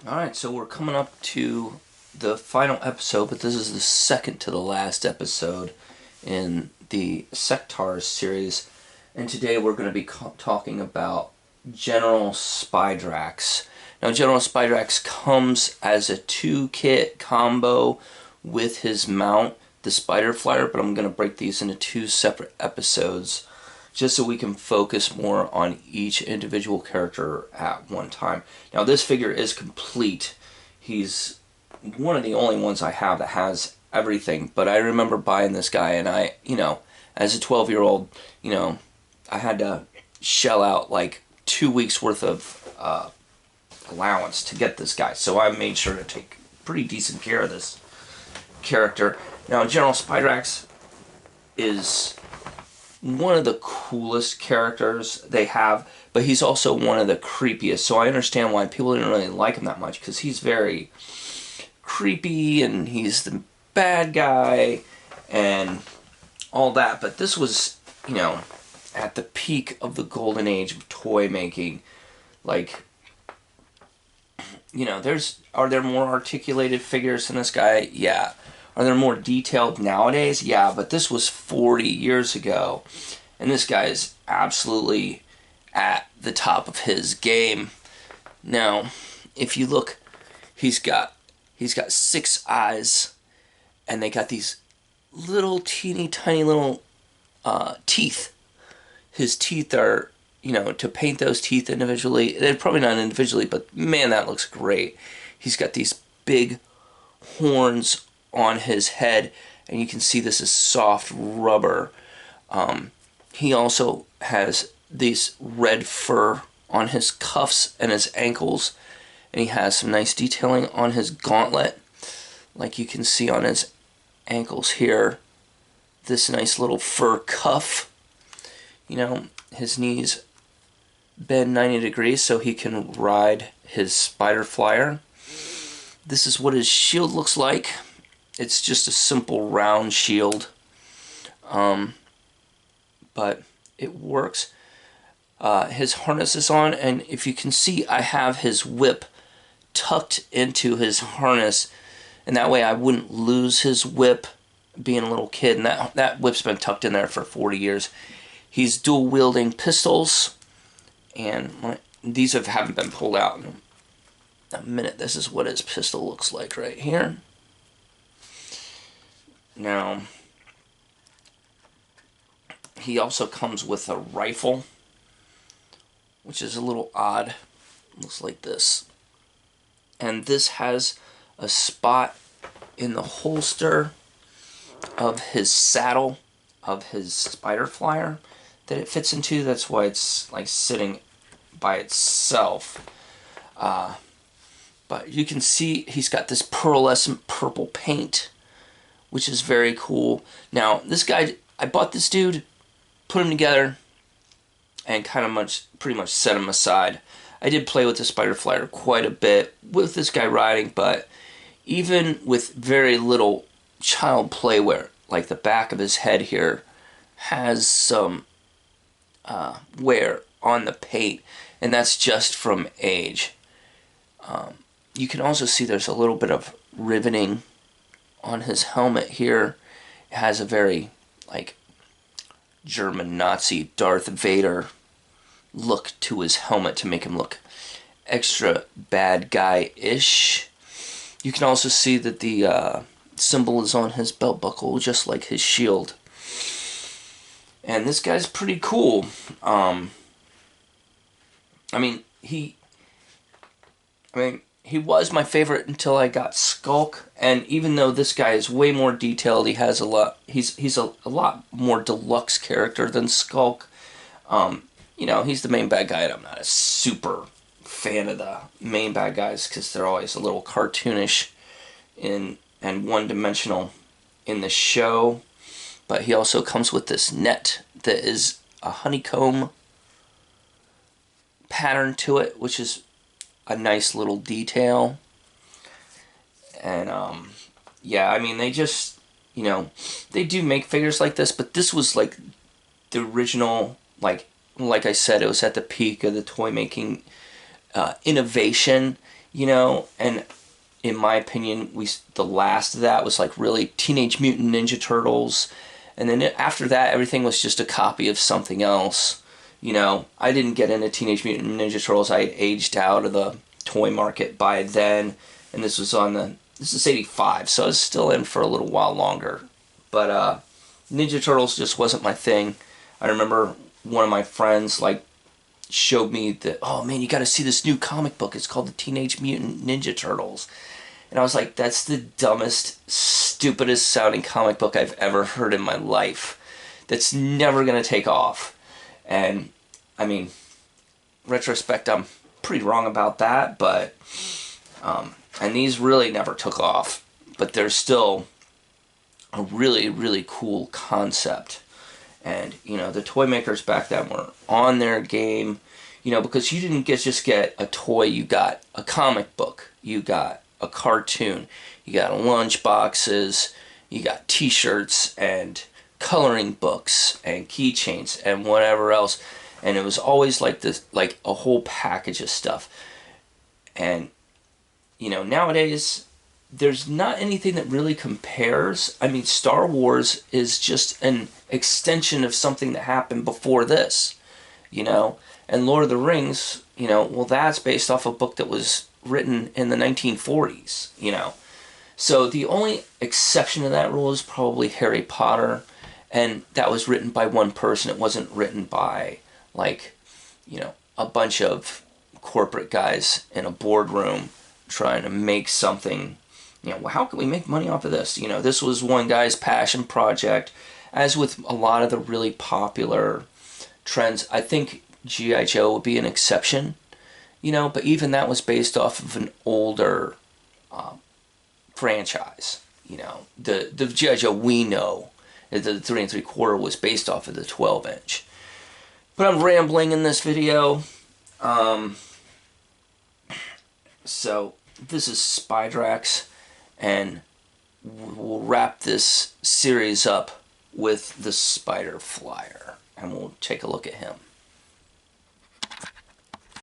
Alright, so we're coming up to the final episode, but this is the second to the last episode in the Sectaurs series. And today we're going to be talking about General Spydrax. Now, General Spydrax comes as a 2-kit combo with his mount, the Spider Flyer, but I'm going to break these into 2 separate episodes just so we can focus more on each individual character at one time. Now, this figure is complete. He's one of the only ones I have that has everything, but I remember buying this guy, and I, as a 12-year-old, I had to shell out like 2 weeks worth of allowance to get this guy, so I made sure to take pretty decent care of this character. Now, General Spydrax is one of the coolest characters they have, but he's also one of the creepiest, so I understand why people didn't really like him that much, because he's very creepy and he's the bad guy and all that. But this was, at the peak of the golden age of toy making. Like, are there more articulated figures than this guy? Yeah. Are there more detailed nowadays? Yeah, but this was 40 years ago, and this guy is absolutely at the top of his game. Now, if you look, he's got 6 eyes, and they got these little teeny tiny little teeth. His teeth are, to paint those teeth individually, they're probably not individually, but man, that looks great. He's got these big horns on his head, and you can see this is soft rubber. He also has these red fur on his cuffs and his ankles, and he has some nice detailing on his gauntlet, like you can see on his ankles here. This nice little fur cuff. His knees bend 90 degrees so he can ride his Spider Flyer. This is what his shield looks like. It's just a simple round shield, but it works. His harness is on, and if you can see, I have his whip tucked into his harness, and that way I wouldn't lose his whip being a little kid, and that whip's been tucked in there for 40 years. He's dual wielding pistols, and these haven't been pulled out in a minute. This is what his pistol looks like right here. Now, he also comes with a rifle, which is a little odd. Looks like this. And this has a spot in the holster of his saddle, of his Spider Flyer, that it fits into. That's why it's like sitting by itself. But you can see he's got this pearlescent purple paint, which is very cool. Now, this guy, I bought this dude, put him together, and pretty much set him aside. I did play with the Spider Flyer quite a bit with this guy riding, but even with very little child playware, like the back of his head here has some wear on the paint, and that's just from age. You can also see there's a little bit of riveting on his helmet here. It has a very German Nazi Darth Vader look to his helmet to make him look extra bad guy-ish. You can also see that the symbol is on his belt buckle, just like his shield. And this guy's pretty cool. He was my favorite until I got Skulk, and even though this guy is way more detailed, he's a lot more deluxe character than Skulk. He's the main bad guy, and I'm not a super fan of the main bad guys because they're always a little cartoonish and one-dimensional in the show. But he also comes with this net that is a honeycomb pattern to it, which is a nice little detail. And they just, they do make figures like this, but this was like the original, like I said, it was at the peak of the toy making innovation. and in my opinion, the last of that was like really Teenage Mutant Ninja Turtles, and then after that, everything was just a copy of something else. I didn't get into Teenage Mutant Ninja Turtles. I had aged out of the toy market by then, and this is '85, so I was still in for a little while longer. But Ninja Turtles just wasn't my thing. I remember one of my friends showed me that, oh man, you got to see this new comic book. It's called the Teenage Mutant Ninja Turtles. And I was like, that's the dumbest, stupidest sounding comic book I've ever heard in my life. That's never going to take off. And, I mean, retrospect, I'm pretty wrong about that, but, and these really never took off. But they're still a really, really cool concept. And, the toy makers back then were on their game, because you didn't just get a toy, you got a comic book, you got a cartoon, you got lunch boxes, you got t-shirts and coloring books and keychains and whatever else. And it was always like this, like a whole package of stuff. And, nowadays, there's not anything that really compares. I mean, Star Wars is just an extension of something that happened before this, and Lord of the Rings, well, that's based off a book that was written in the 1940s, So the only exception to that rule is probably Harry Potter, and that was written by one person. It wasn't written by, a bunch of corporate guys in a boardroom trying to make something. Well, how can we make money off of this? This was one guy's passion project. As with a lot of the really popular trends, I think G.I. Joe would be an exception, but even that was based off of an older franchise. The G.I. Joe we know, the 3 3/4, was based off of the 12-inch. But I'm rambling in this video. So this is Spydrax, and we'll wrap this series up with the Spider Flyer, and we'll take a look at him.